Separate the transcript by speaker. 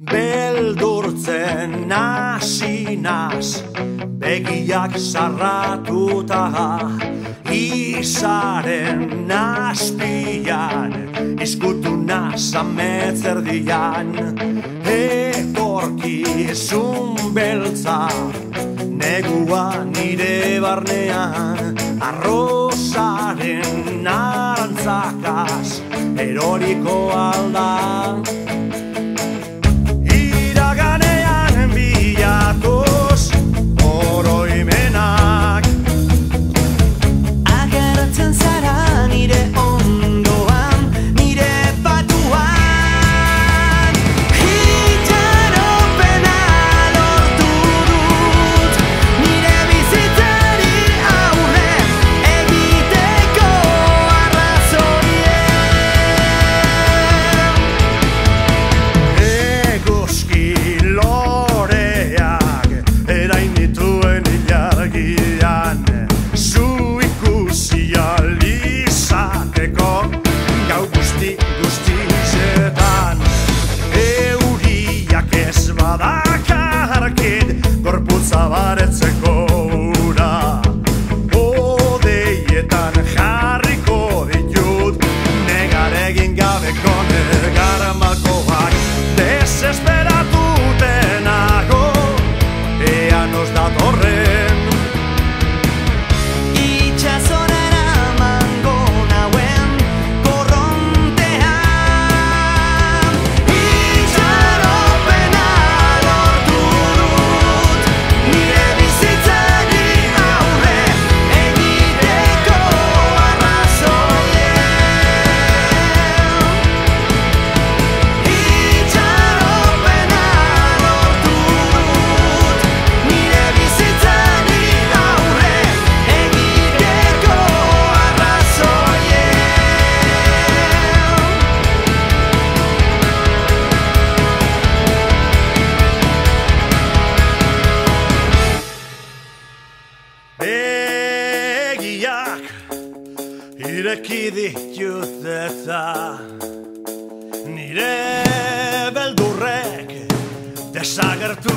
Speaker 1: Beldurtzen hasi naz, begiak sarratuta, izaren azpian, izkutu naz ametzerdian, etorkizun beltza, negua nire barnean, arrozaren arantzakaz, eroriko alda. Bilatuz oroimenak
Speaker 2: agertzen zara nire ondoan, nire patuan. Itxaropena lortu dut, nire bizitzari aurre egiteko arrazoien. Eguzki
Speaker 1: zu ikusi alizateko gau guztietan, euriak ez badakarkit gorputza baretzeko ura, odeietan jarriko ditut negaregin gabeko negarmalkoak, desesperatutenago ea nos datorren. Begiak ireki ditut eta nire beldurrek desagertu